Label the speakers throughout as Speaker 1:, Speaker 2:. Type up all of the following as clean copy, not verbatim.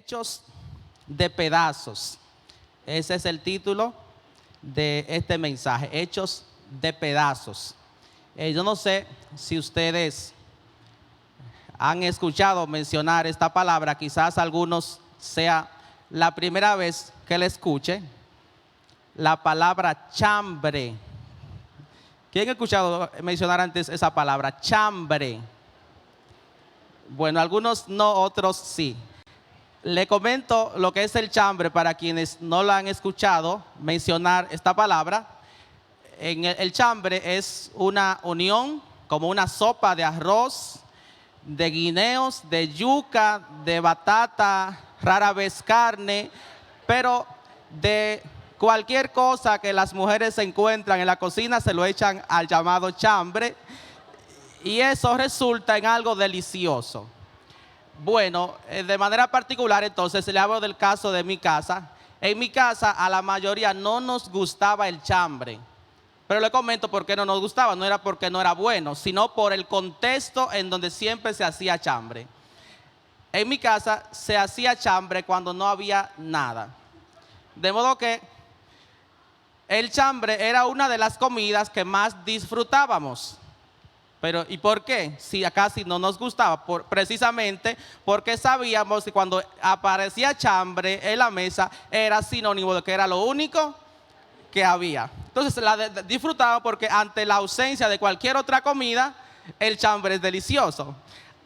Speaker 1: Hechos de pedazos. Ese es el título de este mensaje, Hechos de pedazos. Yo no sé si ustedes han escuchado mencionar esta palabra, quizás algunos sea la primera vez que le escuche la palabra chambre. ¿Quién ha escuchado mencionar antes esa palabra, chambre? Bueno, algunos no, otros sí. Le comento lo que es el chambre para quienes no lo han escuchado mencionar esta palabra. El chambre es una unión, como una sopa de arroz, de guineos, de yuca, de batata, rara vez carne, pero de cualquier cosa que las mujeres se encuentran en la cocina se lo echan al llamado chambre y eso resulta en algo delicioso. Bueno, de manera particular entonces le hablo del caso de mi casa. En mi casa a la mayoría no nos gustaba el chambre, pero le comento por qué no nos gustaba. No era porque no era bueno, sino por el contexto en donde siempre se hacía chambre. En mi casa se hacía chambre cuando no había nada, de modo que el chambre era una de las comidas que más disfrutábamos. Pero ¿y por qué? Si casi no nos gustaba, precisamente porque sabíamos que cuando aparecía chambre en la mesa era sinónimo de que era lo único que había. Entonces la disfrutábamos porque ante la ausencia de cualquier otra comida, el chambre es delicioso.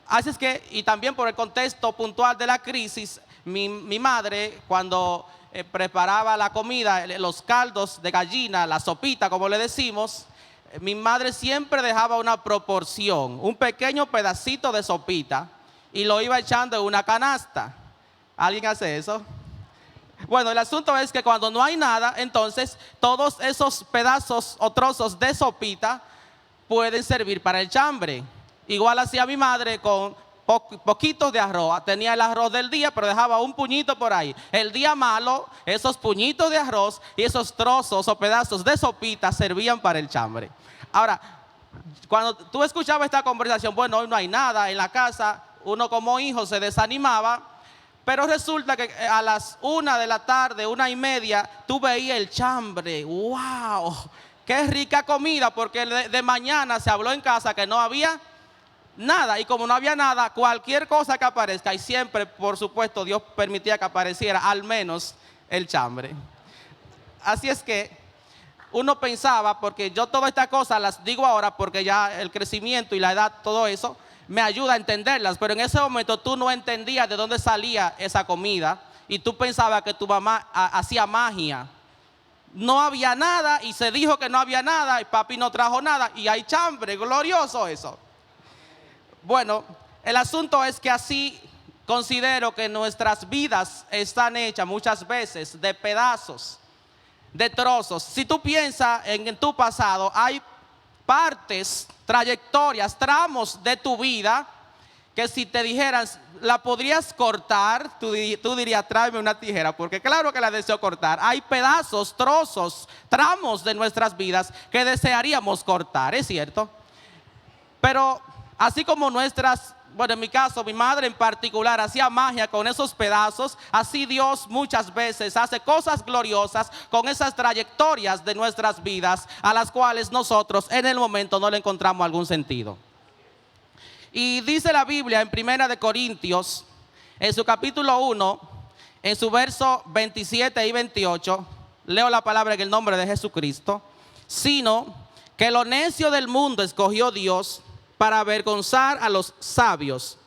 Speaker 1: Así es que, y también por el contexto puntual de la crisis, mi madre cuando preparaba la comida, los caldos de gallina, la sopita como le decimos, mi madre siempre dejaba una proporción, un pequeño pedacito de sopita y lo iba echando en una canasta. ¿Alguien hace eso? Bueno, el asunto es que cuando no hay nada, entonces todos esos pedazos o trozos de sopita pueden servir para el chambre. Igual hacía mi madre con poquitos de arroz. Tenía el arroz del día, pero dejaba un puñito por ahí. El día malo, esos puñitos de arroz y esos trozos o pedazos de sopita servían para el chambre. Ahora, cuando tú escuchabas esta conversación, bueno, hoy no hay nada en la casa, uno como hijo se desanimaba, pero resulta que a las 1 de la tarde, 1:30, tú veías el chambre. ¡Wow! ¡Qué rica comida! Porque de mañana se habló en casa que no había nada, y como no había nada, cualquier cosa que aparezca, y siempre, por supuesto, Dios permitía que apareciera al menos el chambre. Así es que uno pensaba, porque yo todas estas cosas las digo ahora porque ya el crecimiento y la edad, todo eso, me ayuda a entenderlas, pero en ese momento tú no entendías de dónde salía esa comida y tú pensabas que tu mamá hacía magia. No había nada y se dijo que no había nada y papi no trajo nada y hay chambre, glorioso eso. Bueno, el asunto es que así considero que nuestras vidas están hechas muchas veces de pedazos, de trozos. Si tú piensas en tu pasado, hay partes, trayectorias, tramos de tu vida que si te dijeran, ¿la podrías cortar? Tú dirías, tráeme una tijera, porque claro que la deseo cortar. Hay pedazos, trozos, tramos de nuestras vidas que desearíamos cortar, ¿es cierto? Pero así como bueno, en mi caso, mi madre en particular hacía magia con esos pedazos, así Dios muchas veces hace cosas gloriosas con esas trayectorias de nuestras vidas a las cuales nosotros en el momento no le encontramos algún sentido. Y dice la Biblia en 1 Corintios, en su capítulo 1, en su verso 27 y 28, leo la palabra en el nombre de Jesucristo, sino que lo necio del mundo escogió Dios para avergonzar a los sabios,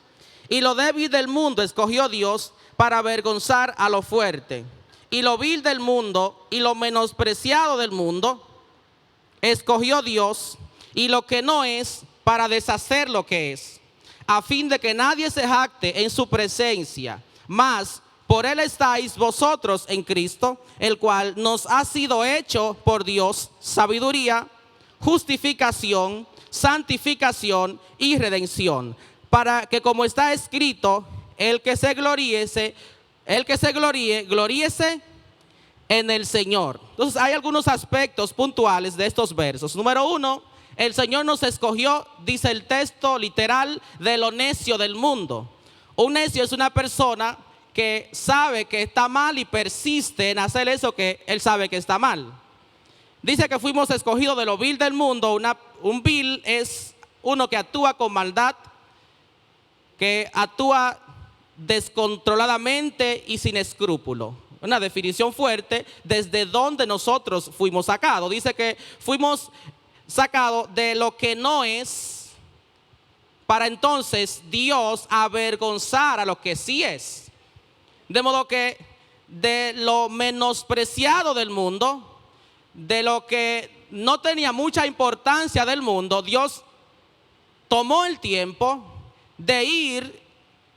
Speaker 1: y lo débil del mundo escogió Dios para avergonzar a lo fuerte, y lo vil del mundo y lo menospreciado del mundo escogió Dios, y lo que no es para deshacer lo que es, a fin de que nadie se jacte en su presencia. Mas por él estáis vosotros en Cristo, el cual nos ha sido hecho por Dios sabiduría, justificación, santificación y redención, para que, como está escrito, el que se gloríe, gloríese en el Señor. Entonces hay algunos aspectos puntuales de estos versos. Número 1, el Señor nos escogió, dice el texto literal, de lo necio del mundo. Un necio es una persona que sabe que está mal y persiste en hacer eso que él sabe que está mal. Dice que fuimos escogidos de lo vil del mundo. Un vil es uno que actúa con maldad, que actúa descontroladamente y sin escrúpulo. Una definición fuerte desde donde nosotros fuimos sacados. Dice que fuimos sacados de lo que no es, para entonces Dios avergonzar a lo que sí es. De modo que de lo menospreciado del mundo, de lo que no tenía mucha importancia del mundo, Dios tomó el tiempo de ir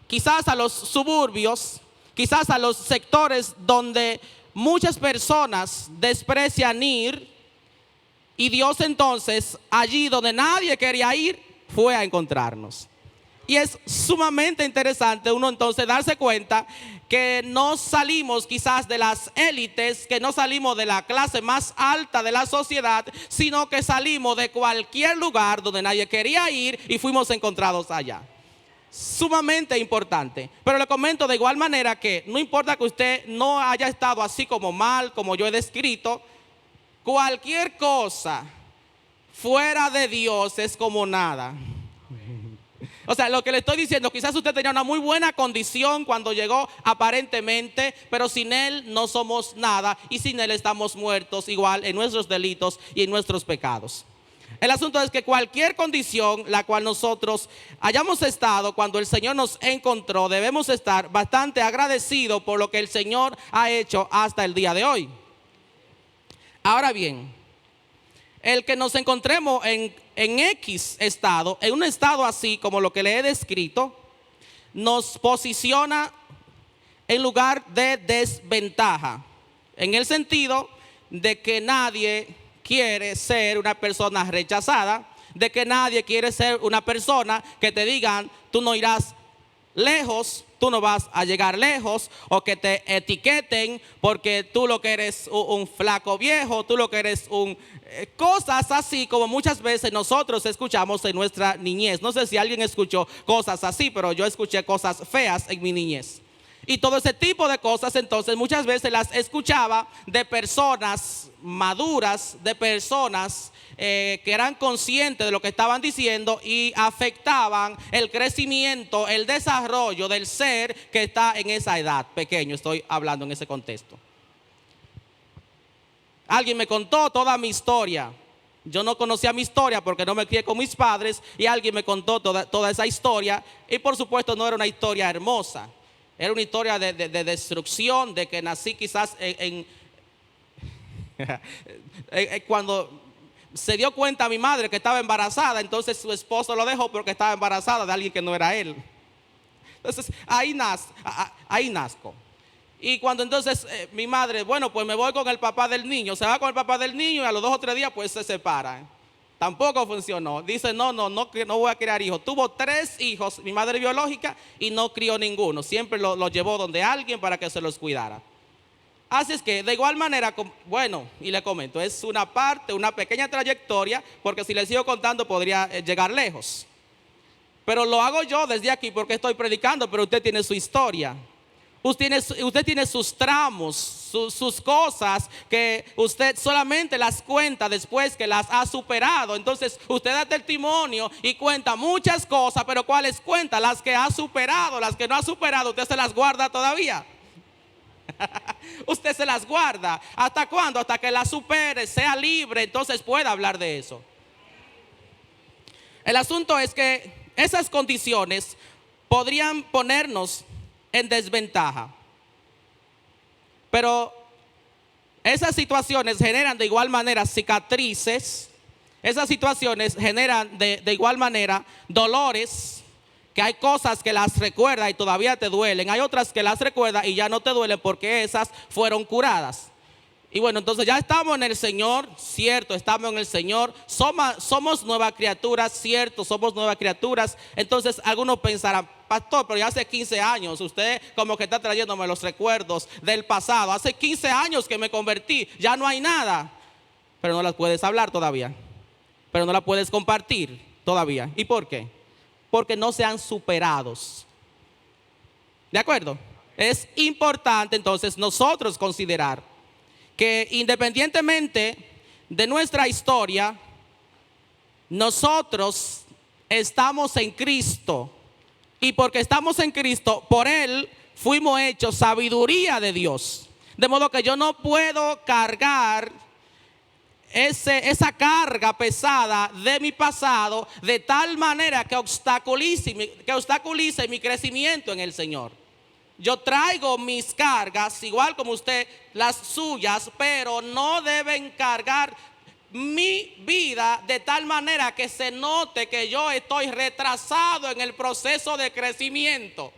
Speaker 1: quizás a los suburbios, quizás a los sectores donde muchas personas desprecian ir, y Dios entonces allí donde nadie quería ir fue a encontrarnos. Y es sumamente interesante uno entonces darse cuenta que no salimos quizás de las élites, que no salimos de la clase más alta de la sociedad, sino que salimos de cualquier lugar donde nadie quería ir y fuimos encontrados allá. Sumamente importante. Pero le comento de igual manera que no importa que usted no haya estado así como mal, como yo he descrito, cualquier cosa fuera de Dios es como nada. O sea, lo que le estoy diciendo, quizás usted tenía una muy buena condición cuando llegó aparentemente, pero sin Él no somos nada y sin Él estamos muertos igual en nuestros delitos y en nuestros pecados. El asunto es que cualquier condición la cual nosotros hayamos estado cuando el Señor nos encontró, debemos estar bastante agradecidos por lo que el Señor ha hecho hasta el día de hoy. Ahora bien, el que nos encontremos en X estado, en un estado así como lo que le he descrito, nos posiciona en lugar de desventaja, en el sentido de que nadie quiere ser una persona rechazada, de que nadie quiere ser una persona que te digan, tú no irás lejos, tú no vas a llegar lejos, o que te etiqueten porque tú lo que eres un flaco viejo, tú lo que eres cosas así como muchas veces nosotros escuchamos en nuestra niñez. No sé si alguien escuchó cosas así, pero yo escuché cosas feas en mi niñez. Y todo ese tipo de cosas entonces muchas veces las escuchaba de personas maduras, de personas que eran conscientes de lo que estaban diciendo y afectaban el crecimiento, el desarrollo del ser que está en esa edad pequeño. Estoy hablando en ese contexto. Alguien me contó toda mi historia. Yo no conocía mi historia porque no me crié con mis padres, y alguien me contó toda esa historia, y por supuesto no era una historia hermosa. Era una historia de destrucción, de que nací quizás cuando se dio cuenta mi madre que estaba embarazada, entonces su esposo lo dejó porque estaba embarazada de alguien que no era él. Entonces ahí nazco. Y cuando entonces mi madre, bueno, pues me voy con el papá del niño, se va con el papá del niño y a los 2 o 3 días pues se separan. Tampoco funcionó. Dice, no voy a criar hijos. Tuvo 3 hijos, mi madre biológica, y no crió ninguno. Siempre los llevó donde alguien para que se los cuidara. Así es que de igual manera, bueno, y le comento, es una pequeña trayectoria, porque si le sigo contando podría llegar lejos. Pero lo hago yo desde aquí porque estoy predicando, pero usted tiene su historia. Usted tiene sus tramos, sus cosas que usted solamente las cuenta después que las ha superado. Entonces usted da testimonio y cuenta muchas cosas, pero ¿cuáles cuenta? Las que ha superado. Las que no ha superado, usted se las guarda todavía. Usted se las guarda. ¿Hasta cuándo? Hasta que las supere, sea libre, entonces pueda hablar de eso. El asunto es que esas condiciones podrían ponernos en desventaja, pero esas situaciones generan de igual manera cicatrices. Esas situaciones generan de igual manera dolores, que hay cosas que las recuerdas y todavía te duelen, hay otras que las recuerdas y ya no te duelen porque esas fueron curadas. Y bueno, entonces ya estamos en el Señor, cierto, estamos en el Señor, somos nuevas criaturas, cierto, somos nuevas criaturas. Entonces algunos pensarán, pastor, pero ya hace 15 años, usted como que está trayéndome los recuerdos del pasado. Hace 15 años que me convertí, ya no hay nada. Pero no las puedes hablar todavía, pero no las puedes compartir todavía. ¿Y por qué? Porque no sean superados. ¿De acuerdo? es importante entonces nosotros considerar que independientemente de nuestra historia, nosotros estamos en Cristo. Y porque estamos en Cristo, por Él fuimos hechos sabiduría de Dios. De modo que yo no puedo cargar esa carga pesada de mi pasado de tal manera que obstaculice mi crecimiento en el Señor. Yo traigo mis cargas, igual como usted, las suyas, pero no deben cargar mi vida de tal manera que se note que yo estoy retrasado en el proceso de crecimiento.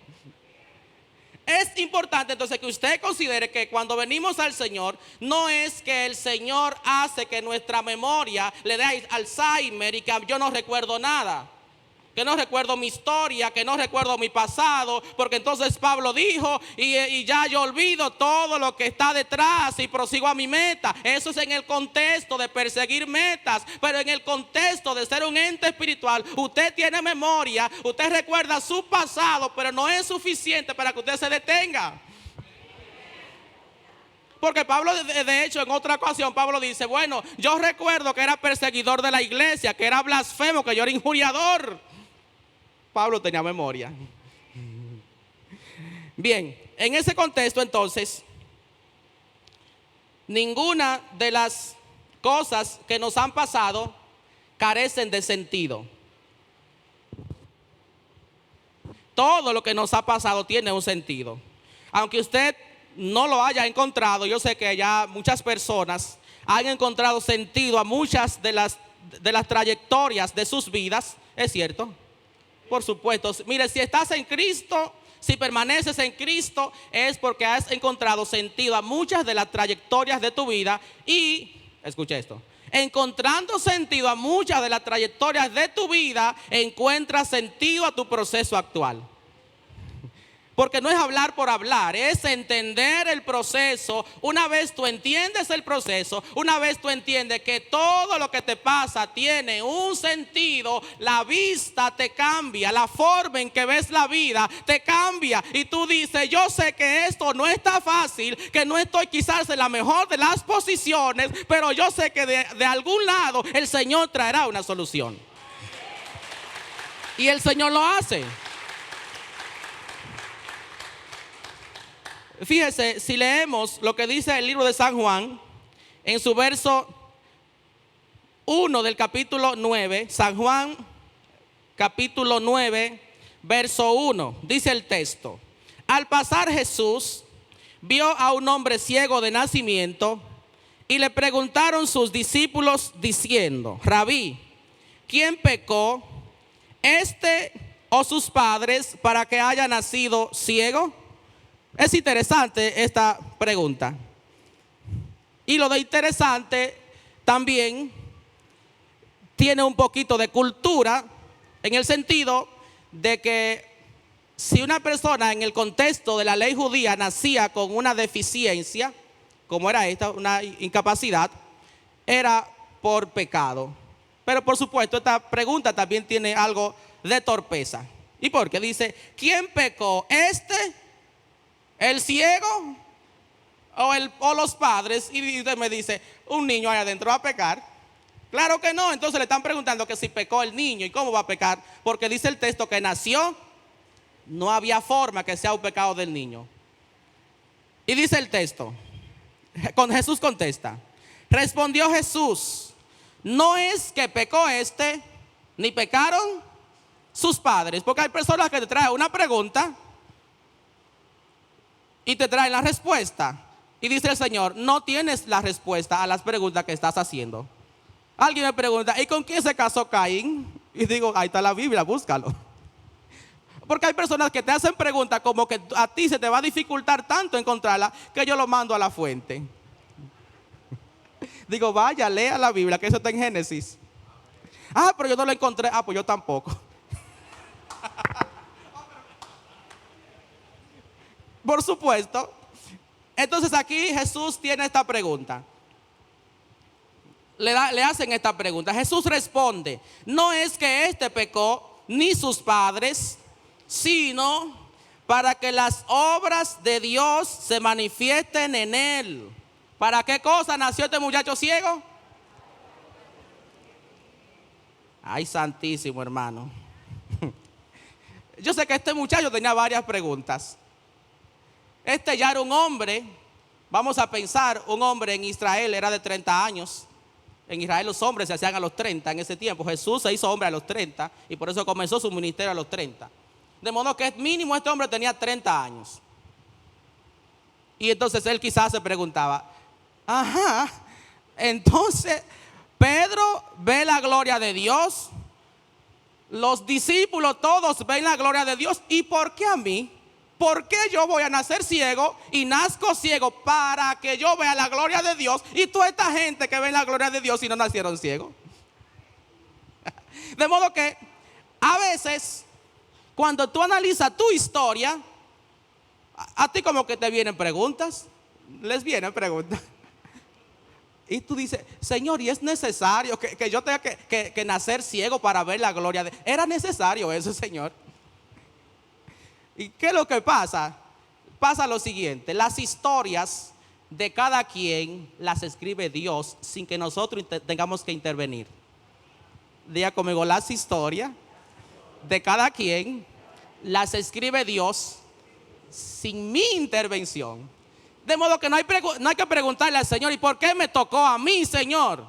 Speaker 1: Es importante entonces que usted considere que cuando venimos al Señor, no es que el Señor hace que nuestra memoria le dé Alzheimer y que yo no recuerdo nada, que no recuerdo mi historia, que no recuerdo mi pasado, porque entonces Pablo dijo y ya yo olvido todo lo que está detrás y prosigo a mi meta. Eso es en el contexto de perseguir metas, pero en el contexto de ser un ente espiritual, usted tiene memoria, usted recuerda su pasado, pero no es suficiente para que usted se detenga. Porque Pablo, de hecho, en otra ocasión, Pablo dice, bueno, yo recuerdo que era perseguidor de la iglesia, que era blasfemo, que yo era injuriador. Pablo tenía memoria. Bien, en ese contexto entonces, ninguna de las cosas que nos han pasado carecen de sentido. Todo lo que nos ha pasado tiene un sentido. Aunque usted no lo haya encontrado, yo sé que ya muchas personas han encontrado sentido a muchas de las trayectorias de sus vidas, ¿es cierto? Por supuesto. Mire, si estás en Cristo, si permaneces en Cristo, es porque has encontrado sentido a muchas de las trayectorias de tu vida. Y, escucha esto, encontrando sentido a muchas de las trayectorias de tu vida, encuentras sentido a tu proceso actual. Porque no es hablar por hablar, es entender el proceso. Una vez tú entiendes el proceso, una vez tú entiendes que todo lo que te pasa tiene un sentido, la vista te cambia, la forma en que ves la vida te cambia. Y tú dices, yo sé que esto no está fácil, que no estoy quizás en la mejor de las posiciones, pero yo sé que de algún lado el Señor traerá una solución. Y el Señor lo hace. Fíjese, si leemos lo que dice el libro de San Juan, en su verso 1 del capítulo 9, San Juan capítulo 9, verso 1, dice el texto: al pasar Jesús vio a un hombre ciego de nacimiento y le preguntaron sus discípulos diciendo, Rabí, ¿quién pecó, este o sus padres, para que haya nacido ciego? Es interesante esta pregunta. Y lo de interesante también tiene un poquito de cultura, en el sentido de que si una persona en el contexto de la ley judía nacía con una deficiencia, como era esta, una incapacidad, era por pecado. Pero por supuesto esta pregunta también tiene algo de torpeza. ¿Y por qué? Dice, ¿quién pecó? ¿El ciego o los padres? Y usted me dice, un niño allá adentro va a pecar. Claro que no. Entonces le están preguntando que si pecó el niño y cómo va a pecar, porque dice el texto que nació, no había forma que sea un pecado del niño. Y dice el texto, Jesús contesta, respondió Jesús, no es que pecó ni pecaron sus padres, porque hay personas que te traen una pregunta y te traen la respuesta. Y dice el Señor, no tienes la respuesta a las preguntas que estás haciendo. Alguien me pregunta, ¿y con quién se casó Caín? Y digo, ahí está la Biblia, búscalo. Porque hay personas que te hacen preguntas como que a ti se te va a dificultar tanto encontrarla, que yo lo mando a la fuente. Digo, vaya, lea la Biblia, que eso está en Génesis. Ah, pero yo no lo encontré. Ah, pues yo tampoco. Por supuesto. Entonces aquí Jesús tiene esta pregunta. Le hacen esta pregunta. Jesús responde, no es que pecó ni sus padres, sino para que las obras de Dios se manifiesten en él. ¿Para qué cosa nació este muchacho ciego? Ay, santísimo hermano. Yo sé que este muchacho tenía varias preguntas. Este ya era un hombre, vamos a pensar, un hombre en Israel era de 30 años. En Israel los hombres se hacían a los 30 en ese tiempo. Jesús se hizo hombre a los 30 y por eso comenzó su ministerio a los 30. De modo que mínimo este hombre tenía 30 años. Y entonces él quizás se preguntaba, ajá, entonces Pedro ve la gloria de Dios, los discípulos todos ven la gloria de Dios, ¿y por qué a mí? ¿Por qué yo voy a nacer ciego y nazco ciego para que yo vea la gloria de Dios? Y toda esta gente que ve la gloria de Dios y no nacieron ciegos. De modo que a veces cuando tú analizas tu historia, a ti como que te vienen preguntas, les vienen preguntas. Y tú dices, Señor, ¿y es necesario que yo tenga que nacer ciego para ver la gloria de Dios? ¿Era necesario eso, Señor? ¿Y qué es lo que pasa? Pasa lo siguiente, las historias de cada quien las escribe Dios sin que nosotros tengamos que intervenir. Diga conmigo, las historias de cada quien las escribe Dios sin mi intervención. De modo que no hay que preguntarle al Señor, ¿y por qué me tocó a mí, Señor?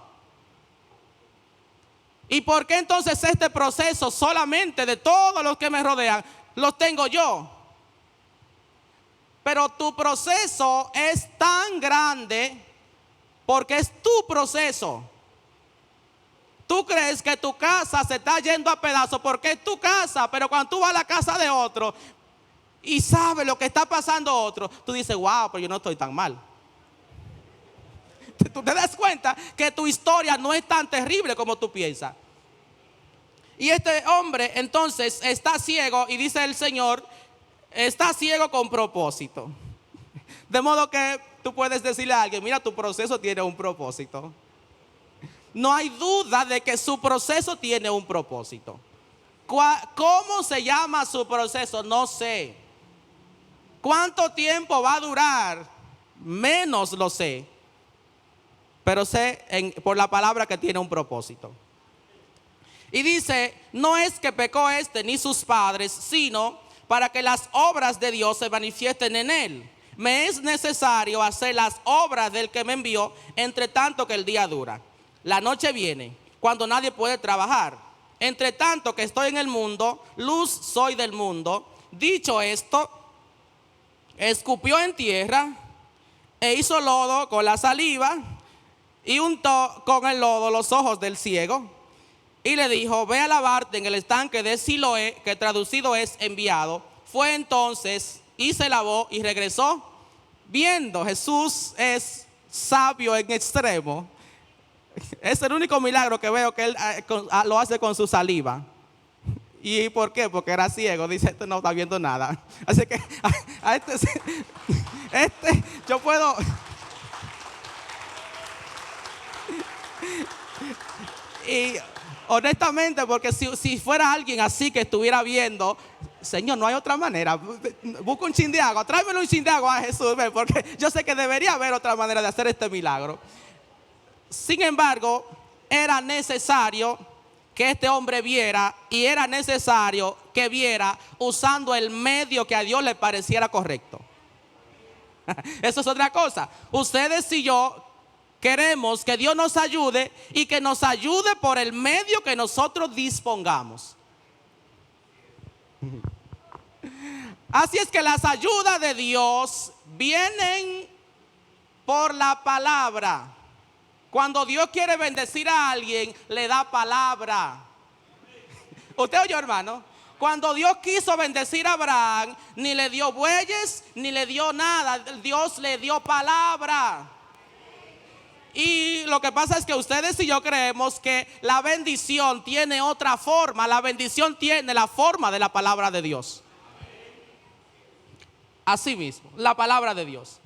Speaker 1: ¿Y por qué entonces este proceso solamente de todos los que me rodean los tengo yo? Pero tu proceso es tan grande porque es tu proceso. Tú crees que tu casa se está yendo a pedazos porque es tu casa, pero cuando tú vas a la casa de otro y sabes lo que está pasando otro, tú dices, wow, pero yo no estoy tan mal. Tú te das cuenta que tu historia no es tan terrible como tú piensas. Y este hombre entonces está ciego y dice el Señor, está ciego con propósito. De modo que tú puedes decirle a alguien, mira, tu proceso tiene un propósito. No hay duda de que su proceso tiene un propósito. ¿Cómo se llama su proceso? No sé. ¿Cuánto tiempo va a durar? Menos lo sé. Pero sé por la palabra que tiene un propósito. Y dice, no es que pecó este ni sus padres, sino para que las obras de Dios se manifiesten en él. Me es necesario hacer las obras del que me envió, entre tanto que el día dura. La noche viene, cuando nadie puede trabajar. Entre tanto que estoy en el mundo, luz soy del mundo. Dicho esto, escupió en tierra e hizo lodo con la saliva y untó con el lodo los ojos del ciego. Y le dijo, ve a lavarte en el estanque de Siloé, que traducido es enviado. Fue entonces y se lavó y regresó viendo. Jesús es sabio en extremo. Es el único milagro que veo que él lo hace con su saliva. ¿Y por qué? Porque era ciego. Dice, este no está viendo nada. Así que a este yo puedo... Y honestamente, porque si fuera alguien así que estuviera viendo, Señor, no hay otra manera. Busca un chin de agua, tráemelo un chin de agua a Jesús, porque yo sé que debería haber otra manera de hacer este milagro. Sin embargo, era necesario que este hombre viera, y era necesario que viera usando el medio que a Dios le pareciera correcto. Eso es otra cosa. Ustedes y yo queremos que Dios nos ayude y que nos ayude por el medio que nosotros dispongamos. Así es que las ayudas de Dios vienen por la palabra. Cuando Dios quiere bendecir a alguien, le da palabra. ¿Usted oyó, hermano? Cuando Dios quiso bendecir a Abraham, ni le dio bueyes, ni le dio nada. Dios le dio palabra. Y lo que pasa es que ustedes y yo creemos que la bendición tiene otra forma. La bendición tiene la forma de la palabra de Dios. Así mismo, la palabra de Dios.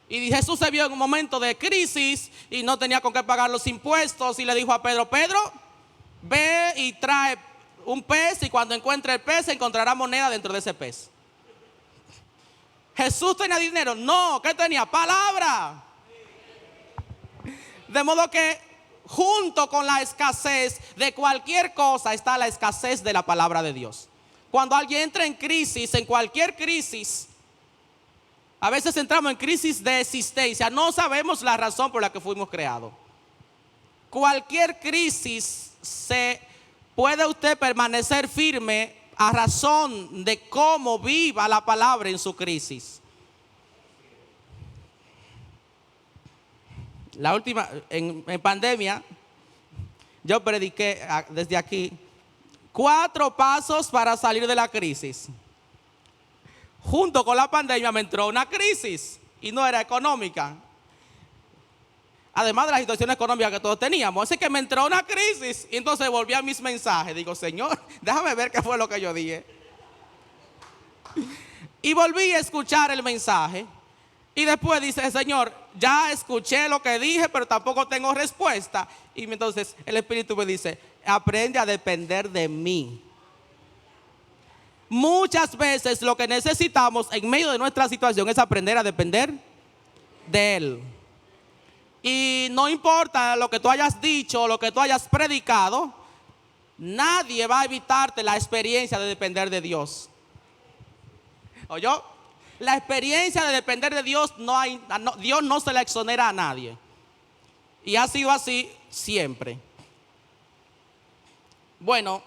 Speaker 1: Y Jesús se vio en un momento de crisis y no tenía con qué pagar los impuestos. Y le dijo a Pedro, Pedro, ve y trae un pez, y cuando encuentre el pez encontrará moneda dentro de ese pez. ¿Jesús tenía dinero? No, ¿qué tenía? Palabra. De modo que junto con la escasez de cualquier cosa está la escasez de la palabra de Dios. Cuando alguien entra en crisis, en cualquier crisis, a veces entramos en crisis de existencia, no sabemos la razón por la que fuimos creados. Cualquier crisis puede usted permanecer firme a razón de cómo viva la palabra en su crisis. La última, en pandemia, yo prediqué desde aquí 4 pasos para salir de la crisis. Junto con la pandemia me entró una crisis y no era económica. Además de la situación económica que todos teníamos. Así que me entró una crisis y entonces volví a mis mensajes. Digo, Señor, déjame ver qué fue lo que yo dije. Y volví a escuchar el mensaje. Y después dice, Señor, ya escuché lo que dije, pero tampoco tengo respuesta. Y entonces el Espíritu me dice, aprende a depender de mí. Muchas veces lo que necesitamos en medio de nuestra situación es aprender a depender de Él. Y no importa lo que tú hayas dicho, lo que tú hayas predicado, nadie va a evitarte la experiencia de depender de Dios. ¿Oyó? La experiencia de depender de Dios, Dios no se la exonera a nadie. Y ha sido así siempre. Bueno,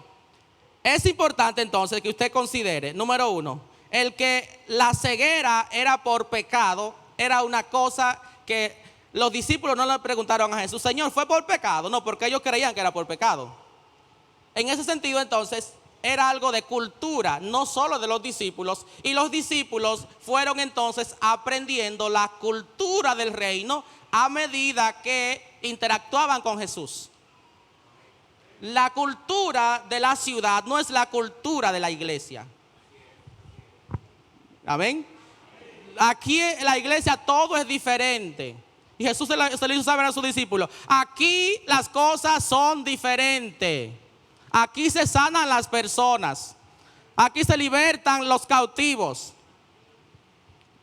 Speaker 1: es importante entonces que usted considere, número 1, el que la ceguera era por pecado, era una cosa que los discípulos no le preguntaron a Jesús, Señor, ¿fue por pecado? No, porque ellos creían que era por pecado. En ese sentido entonces era algo de cultura, no solo de los discípulos. Y los discípulos fueron entonces aprendiendo la cultura del reino a medida que interactuaban con Jesús. La cultura de la ciudad no es la cultura de la iglesia. Amén. Aquí en la iglesia todo es diferente. Y Jesús se lo hizo saber a sus discípulos. Aquí las cosas son diferentes. Aquí se sanan las personas. Aquí se libertan los cautivos.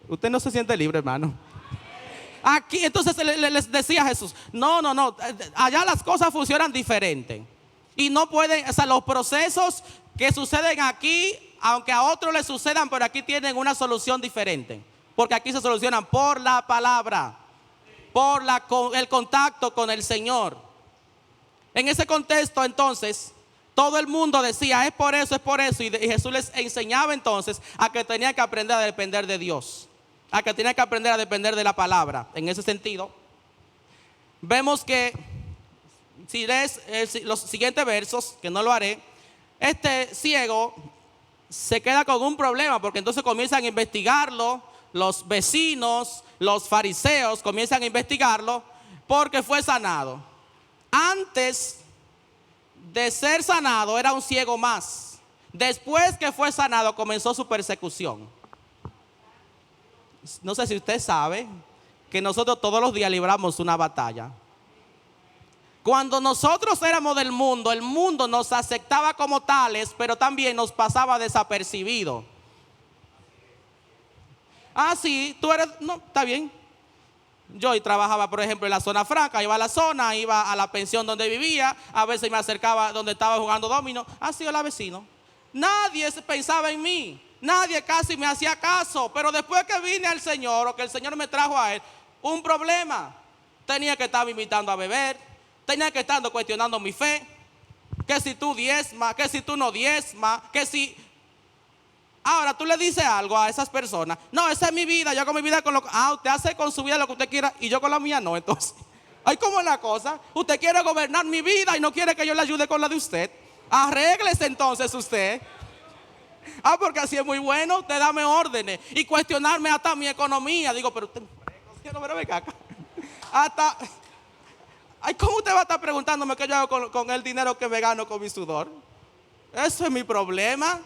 Speaker 1: Usted no se siente libre, hermano. Aquí, entonces les decía Jesús, no, allá las cosas funcionan diferente. Y no pueden, o sea, los procesos que suceden aquí, aunque a otros les sucedan, pero aquí tienen una solución diferente. Porque aquí se solucionan por la palabra, por el contacto con el Señor. En ese contexto entonces, todo el mundo decía, es por eso. Y Jesús les enseñaba entonces a que tenía que aprender a depender de Dios. A que tenía que aprender a depender de la palabra. En ese sentido, vemos que, si lees los siguientes versos, que no lo haré, este ciego se queda con un problema, porque entonces comienzan a investigarlo, los vecinos, los fariseos comienzan a investigarlo, porque fue sanado. Antes de ser sanado era un ciego más. Después que fue sanado comenzó su persecución. No sé si usted sabe que nosotros todos los días libramos una batalla. Cuando nosotros éramos del mundo, el mundo nos aceptaba como tales, pero también nos pasaba desapercibido. Ah, sí, tú eres, no, está bien. Yo trabajaba, por ejemplo, en la zona franca, iba a la zona, iba a la pensión donde vivía, a veces me acercaba donde estaba jugando dominó. Ah, sí, hola vecino. Nadie pensaba en mí, nadie casi me hacía caso, pero después que vine al Señor, o que el Señor me trajo a Él, un problema. Tenía que estar invitando a beber, tenía que estar cuestionando mi fe, que si tú diezmas, que si tú no diezmas, que si... Ahora tú le dices algo a esas personas, no, esa es mi vida, yo con mi vida con lo que... usted hace con su vida lo que usted quiera y yo con la mía no, entonces. Ay, ¿cómo es la cosa? Usted quiere gobernar mi vida y no quiere que yo le ayude con la de usted. Arréglese entonces usted. Porque así es muy bueno, usted dame órdenes y cuestionarme hasta mi economía. Digo, pero usted, no me venga acá. Hasta... Ay, ¿cómo usted va a estar preguntándome qué yo hago con el dinero que me gano con mi sudor? Eso es mi problema.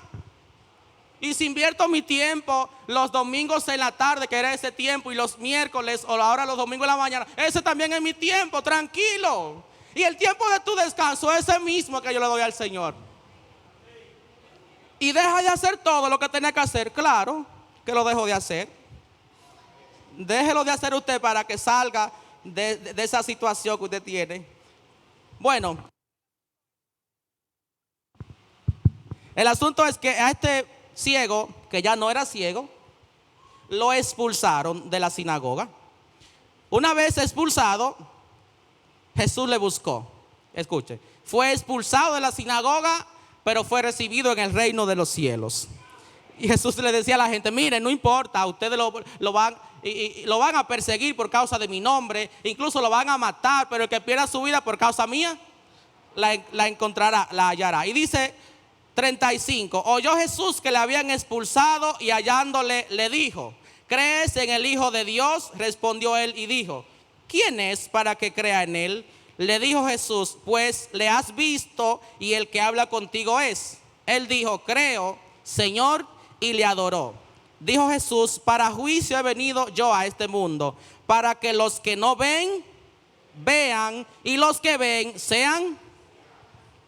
Speaker 1: Y si invierto mi tiempo los domingos en la tarde, que era ese tiempo, y los miércoles o ahora los domingos en la mañana, ese también es mi tiempo, tranquilo. Y el tiempo de tu descanso, ese mismo que yo le doy al Señor. Y deja de hacer todo lo que tenía que hacer, claro que lo dejo de hacer. déjelo de hacer usted para que salga de esa situación que usted tiene. Bueno, el asunto es que a este ciego, que ya no era ciego, lo expulsaron de la sinagoga. Una vez expulsado, Jesús le buscó. Escuche, fue expulsado de la sinagoga, pero fue recibido en el reino de los cielos. Y Jesús le decía a la gente: miren, no importa, ustedes lo van a perseguir por causa de mi nombre, incluso lo van a matar, pero el que pierda su vida por causa mía, la encontrará, la hallará. Y dice 35, oyó Jesús que le habían expulsado y hallándole le dijo: ¿crees en el Hijo de Dios? Respondió él y dijo: ¿quién es para que crea en él? Le dijo Jesús: pues le has visto y el que habla contigo es. Él dijo: creo, Señor, y le adoró. Dijo Jesús: para juicio he venido yo a este mundo, para que los que no ven, vean, y los que ven sean.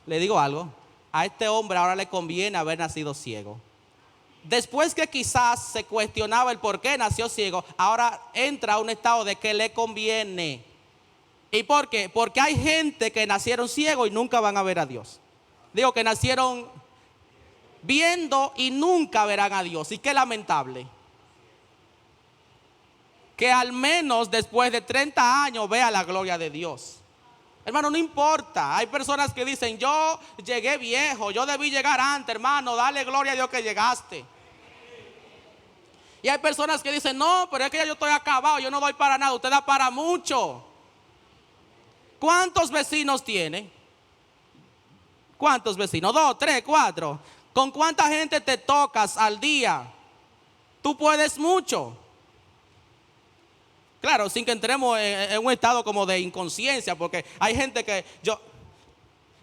Speaker 1: Le digo algo, a este hombre ahora le conviene haber nacido ciego. Después que quizás se cuestionaba el por qué nació ciego, ahora entra a un estado de que le conviene. ¿Y por qué? Porque hay gente que nacieron ciegos y nunca van a ver a Dios. Digo que nacieron viendo y nunca verán a Dios. Y qué lamentable que al menos después de 30 años vea la gloria de Dios. Hermano, no importa. Hay personas que dicen: yo llegué viejo, yo debí llegar antes. Hermano, dale gloria a Dios que llegaste. Y hay personas que dicen: no, pero es que ya yo estoy acabado, yo no doy para nada. Usted da para mucho. ¿Cuántos vecinos tiene? ¿Cuántos vecinos? 2, 3, 4. ¿Con cuánta gente te tocas al día? Tú puedes mucho. Claro, sin que entremos en un estado como de inconsciencia, porque hay gente que yo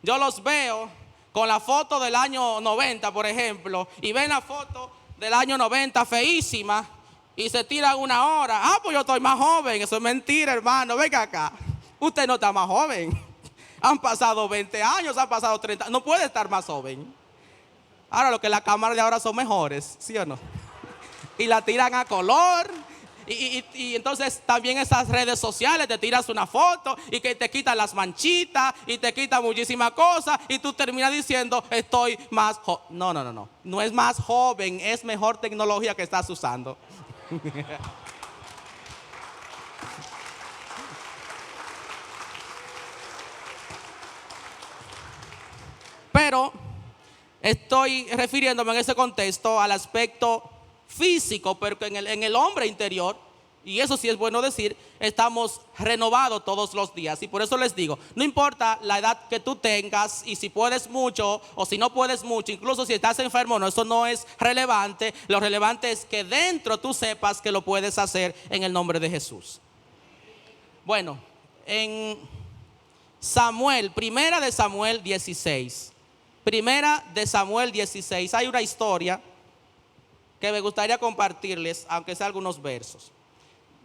Speaker 1: los veo con la foto del año 90, por ejemplo, y ven la foto del año 90 feísima y se tiran una hora. Ah, pues yo estoy más joven. Eso es mentira, hermano. Venga acá. Usted no está más joven. Han pasado 20 años, han pasado 30. No puede estar más joven. Ahora lo que las cámaras de ahora son mejores, ¿sí o no? Y la tiran a color. Y entonces también esas redes sociales te tiras una foto y que te quitan las manchitas y te quitan muchísimas cosas y tú terminas diciendo: estoy más joven. No. No es más joven, es mejor tecnología que estás usando. Pero estoy refiriéndome en ese contexto al aspecto físico, pero que en el hombre interior, y eso sí es bueno decir, estamos renovados todos los días. Y por eso les digo, no importa la edad que tú tengas y si puedes mucho o si no puedes mucho, incluso si estás enfermo, no, eso no es relevante. Lo relevante es que dentro tú sepas que lo puedes hacer en el nombre de Jesús. Bueno, en Samuel, primera de Samuel 16, hay una historia que me gustaría compartirles, aunque sea algunos versos.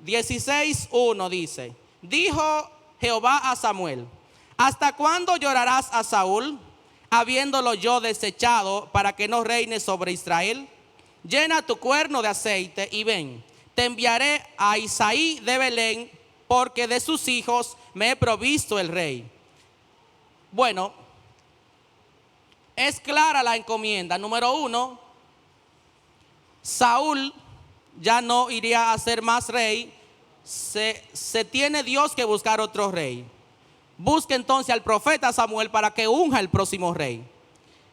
Speaker 1: 16:1 dice: dijo Jehová a Samuel: ¿hasta cuándo llorarás a Saúl, habiéndolo yo desechado, para que no reine sobre Israel? Llena tu cuerno de aceite y ven, te enviaré a Isaí de Belén, porque de sus hijos me he provisto el rey. Bueno, es clara la encomienda. Número 1, Saúl ya no iría a ser más rey. Se tiene Dios que buscar otro rey. Busque entonces al profeta Samuel para que unja el próximo rey.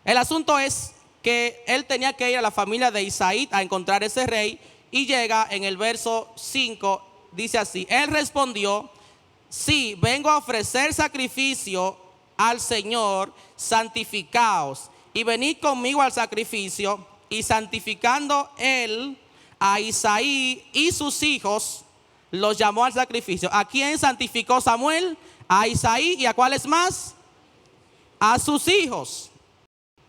Speaker 1: El asunto es que él tenía que ir a la familia de Isaí a encontrar ese rey. Y llega en el verso 5, dice así: él respondió: sí, vengo a ofrecer sacrificio al Señor, santificaos y venid conmigo al sacrificio. Y santificando él a Isaí y sus hijos, los llamó al sacrificio. ¿A quién santificó Samuel? A Isaí. ¿Y a cuáles más? A sus hijos.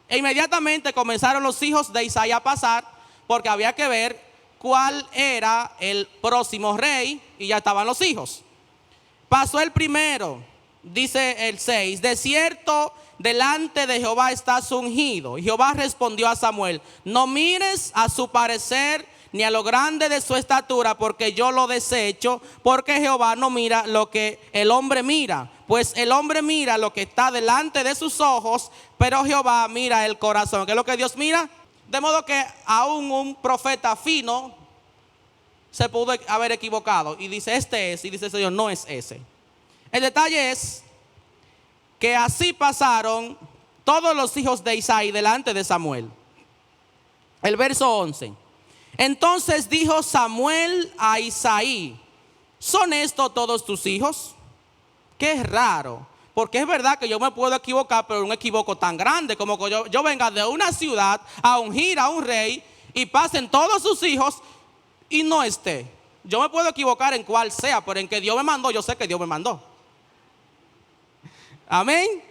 Speaker 1: E inmediatamente comenzaron los hijos de Isaí a pasar, porque había que ver cuál era el próximo rey, y ya estaban los hijos. Pasó el primero, dice el 6: de cierto, delante de Jehová estás ungido. Y Jehová respondió a Samuel: no mires a su parecer ni a lo grande de su estatura, porque yo lo desecho, porque Jehová no mira lo que el hombre mira, pues el hombre mira lo que está delante de sus ojos, pero Jehová mira el corazón. ¿Qué es lo que Dios mira? De modo que aún un profeta fino se pudo haber equivocado y dice este es, y dice el Señor no es ese. El detalle es que así pasaron todos los hijos de Isaí delante de Samuel. El verso 11. Entonces dijo Samuel a Isaí: ¿son estos todos tus hijos? Qué raro, porque es verdad que yo me puedo equivocar, pero un equivoco tan grande como que yo venga de una ciudad a ungir a un rey y pasen todos sus hijos y no esté. Yo me puedo equivocar en cuál sea, pero en que Dios me mandó, yo sé que Dios me mandó. Amén.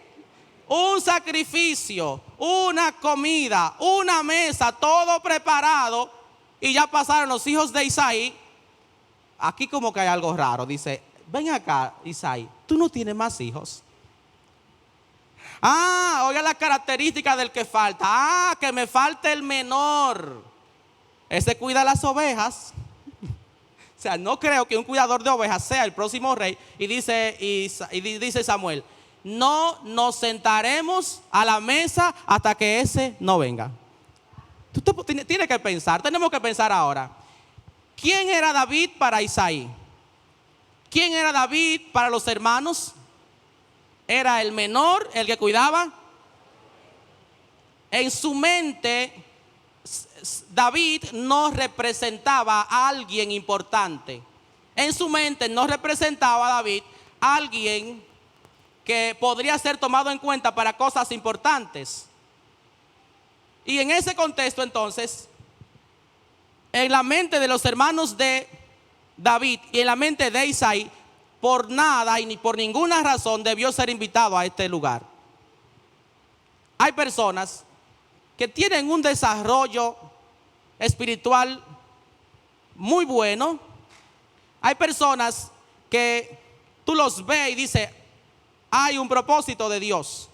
Speaker 1: Un sacrificio, una comida, una mesa, todo preparado, y ya pasaron los hijos de Isaí. Aquí como que hay algo raro. Dice: ven acá, Isaí, tú no tienes más hijos. Oiga la característica del que falta. Que me falta el menor. Ese cuida las ovejas. O sea, no creo que un cuidador de ovejas sea el próximo rey. Y dice Samuel: no nos sentaremos a la mesa hasta que ese no venga. Tú tienes que pensar, tenemos que pensar ahora. ¿Quién era David para Isaí? ¿Quién era David para los hermanos? Era el menor, el que cuidaba. En su mente, David no representaba a alguien importante. En su mente no representaba a David a alguien que podría ser tomado en cuenta para cosas importantes. Y en ese contexto, entonces, en la mente de los hermanos de David y en la mente de Isaí, por nada y ni por ninguna razón debió ser invitado a este lugar. Hay personas que tienen un desarrollo espiritual muy bueno. Hay personas que tú los ves y dices: hay un propósito de Dios.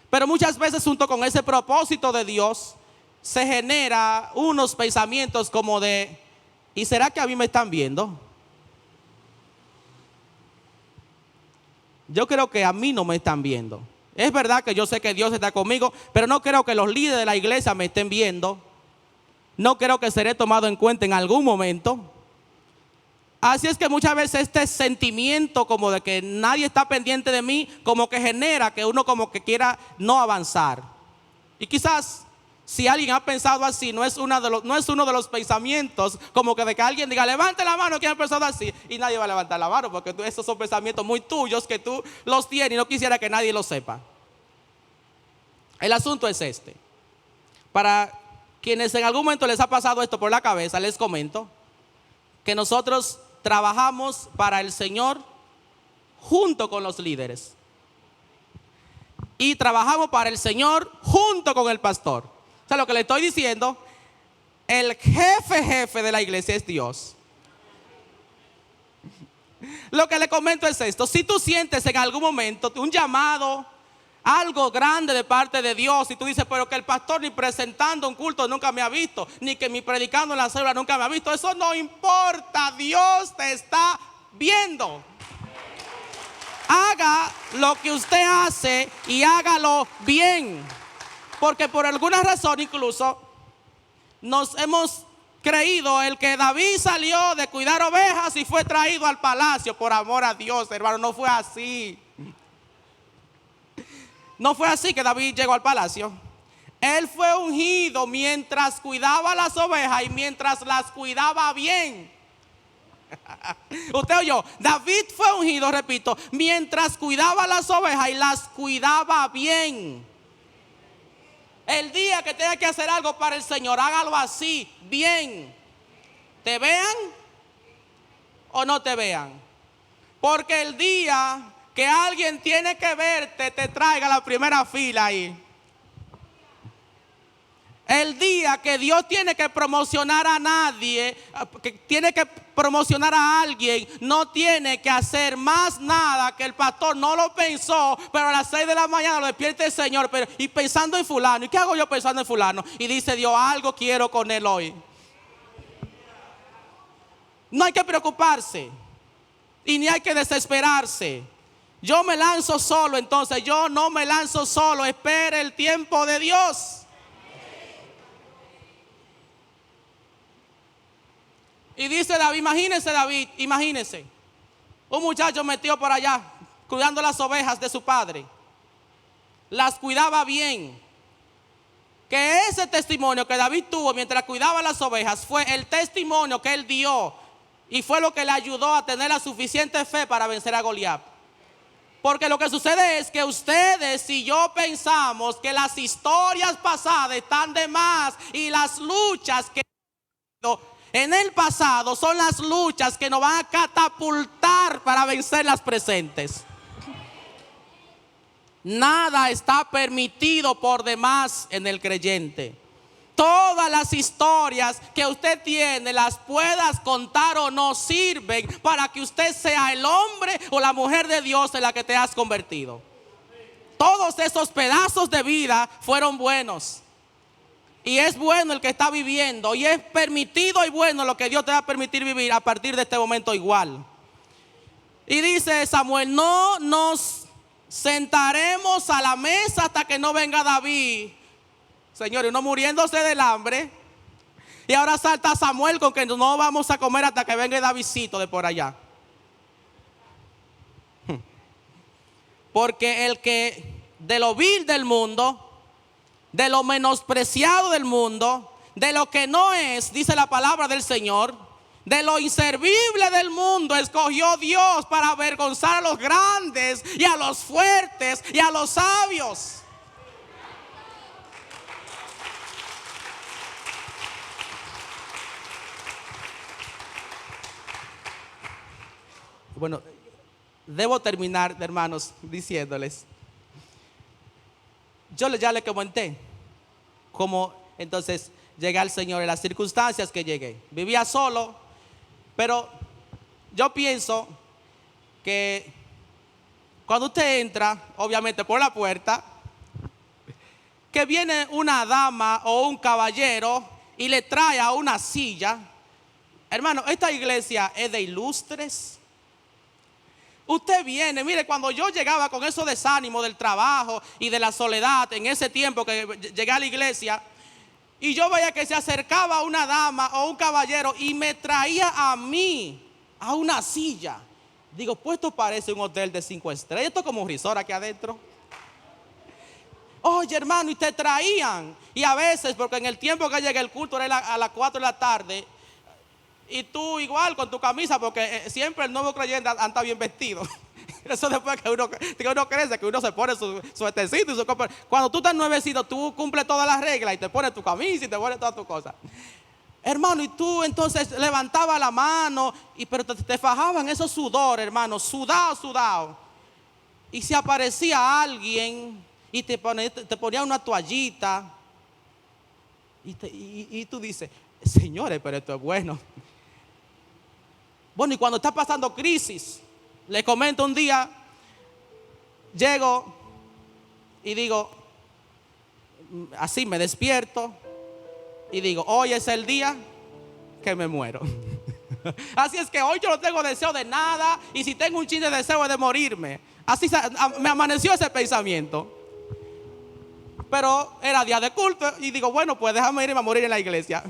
Speaker 1: Pero muchas veces junto con ese propósito de Dios se genera unos pensamientos como de: ¿y será que a mí me están viendo? Yo creo que a mí no me están viendo. Es verdad que yo sé que Dios está conmigo, pero no creo que los líderes de la iglesia me estén viendo. No creo que seré tomado en cuenta en algún momento. Así es que muchas veces este sentimiento como de que nadie está pendiente de mí, como que genera que uno como que quiera no avanzar. Y quizás si alguien ha pensado así, no es uno de los pensamientos como que de que alguien diga: levante la mano, ¿quién ha pensado así? Y nadie va a levantar la mano, porque esos son pensamientos muy tuyos que tú los tienes y no quisiera que nadie lo sepa. El asunto es este. Para quienes en algún momento les ha pasado esto por la cabeza, les comento que nosotros trabajamos para el Señor junto con los líderes. Y trabajamos para el Señor junto con el pastor. O sea, lo que le estoy diciendo, el jefe de la iglesia es Dios. Lo que le comento es esto: si tú sientes en algún momento un llamado, algo grande de parte de Dios, y tú dices: pero que el pastor ni presentando un culto nunca me ha visto, ni que mi predicando en la célula nunca me ha visto, eso no importa, Dios te está viendo. Haga lo que usted hace y hágalo bien, porque por alguna razón incluso nos hemos creído el que David salió de cuidar ovejas y fue traído al palacio. Por amor a Dios, hermano, no fue así. No fue así que David llegó al palacio. Él fue ungido mientras cuidaba las ovejas y mientras las cuidaba bien. Usted oyó, David fue ungido, repito, mientras cuidaba las ovejas y las cuidaba bien. El día que tenga que hacer algo para el Señor, hágalo así, bien. ¿Te vean o no te vean? Porque el día que alguien tiene que verte, te traiga a la primera fila ahí. El día que Dios tiene que promocionar a nadie, que tiene que promocionar a alguien, no tiene que hacer más nada que el pastor no lo pensó, pero a las 6 de la mañana lo despierta el Señor, y pensando en fulano. ¿Y qué hago yo pensando en fulano? Y dice Dios: algo quiero con él hoy. No hay que preocuparse y ni hay que desesperarse. Yo me lanzo solo, entonces yo no me lanzo solo. Espere el tiempo de Dios. Y dice David, imagínense, un muchacho metido por allá, cuidando las ovejas de su padre. Las cuidaba bien. Que ese testimonio que David tuvo mientras cuidaba las ovejas fue el testimonio que él dio y fue lo que le ayudó a tener la suficiente fe para vencer a Goliat. Porque lo que sucede es que ustedes y yo pensamos que las historias pasadas están de más y las luchas que en el pasado son las luchas que nos van a catapultar para vencer las presentes. Nada está permitido por demás en el creyente. Todas las historias que usted tiene, las puedas contar o no, sirven para que usted sea el hombre o la mujer de Dios en la que te has convertido. Todos esos pedazos de vida fueron buenos. Y es bueno el que está viviendo. Y es permitido y bueno lo que Dios te va a permitir vivir a partir de este momento igual. Y dice Samuel, no nos sentaremos a la mesa hasta que no venga David. Señor, uno muriéndose del hambre. Y ahora salta Samuel con que no vamos a comer hasta que venga Davidcito de por allá. Porque el que de lo vil del mundo, de lo menospreciado del mundo, de lo que no es, dice la palabra del Señor, de lo inservible del mundo, escogió Dios para avergonzar a los grandes y a los fuertes y a los sabios. Bueno, debo terminar, hermanos, diciéndoles, yo ya le comenté cómo entonces llegué al Señor en las circunstancias que llegué. Vivía solo, pero yo pienso que cuando usted entra, obviamente por la puerta, que viene una dama o un caballero y le trae a una silla. Hermano, esta iglesia es de ilustres. Usted viene, mire, cuando yo llegaba con esos desánimos del trabajo y de la soledad, en ese tiempo que llegué a la iglesia, y yo veía que se acercaba una dama o un caballero y me traía a mí a una silla. Digo, pues esto parece un hotel de 5 estrellas, esto es como un resort aquí adentro. Oye, hermano, y te traían. Y a veces, porque en el tiempo que llega el culto era a las 4 de la tarde, y tú igual con tu camisa, porque siempre el nuevo creyente anda bien vestido. Eso después que uno crece, que uno se pone su suétercito y su copa. Cuando tú estás nuevecito, tú cumples todas las reglas y te pones tu camisa y te pones todas tus cosas. Hermano, y tú entonces levantabas la mano, pero te fajaban esos sudores, hermano, sudado. Y si aparecía alguien y te ponía una toallita, y tú dices, señores, pero esto es bueno. Bueno, y cuando está pasando crisis, le comento un día, llego y digo, así me despierto y digo, hoy es el día que me muero. Así es que hoy yo no tengo deseo de nada y si tengo un chin de deseo es de morirme. Así me amaneció ese pensamiento. Pero era día de culto y digo, bueno, pues déjame irme a morir en la iglesia.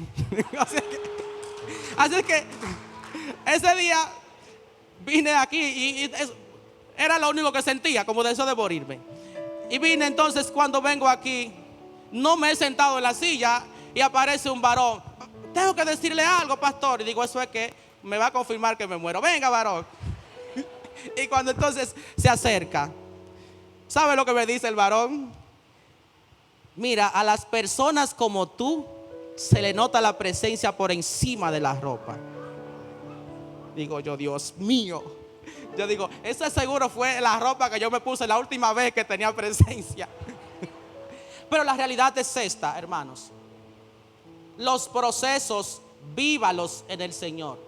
Speaker 1: Así es que ese día vine aquí y era lo único que sentía, como deseo de morirme. Y vine entonces, cuando vengo aquí, no me he sentado en la silla y aparece un varón. Tengo que decirle algo, pastor. Y digo, eso es que me va a confirmar que me muero. Venga, varón. Y cuando entonces se acerca, ¿sabe lo que me dice el varón? Mira, a las personas como tú se le nota la presencia por encima de la ropa. Digo yo, Dios mío. Yo digo, ese seguro fue la ropa que yo me puse la última vez que tenía presencia. Pero la realidad es esta, hermanos. Los procesos, vívalos en el Señor.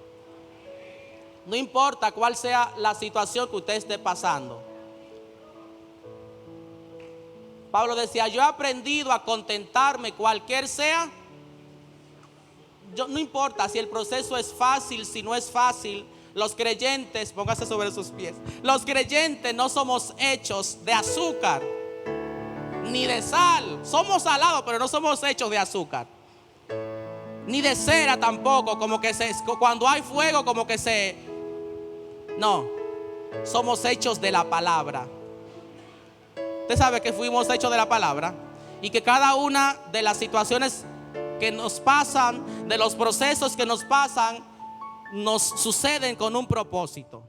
Speaker 1: No importa cuál sea la situación que usted esté pasando. Pablo decía, yo he aprendido a contentarme cualquier sea no importa si el proceso es fácil, si no es fácil. Los creyentes, póngase sobre sus pies. Los creyentes no somos hechos de azúcar ni de sal. Somos salados, pero no somos hechos de azúcar. Ni de cera tampoco, como que cuando hay fuego como que se... No, somos hechos de la palabra. Usted sabe que fuimos hechos de la palabra y que cada una de las situaciones que nos pasan, de los procesos que nos pasan, nos suceden con un propósito.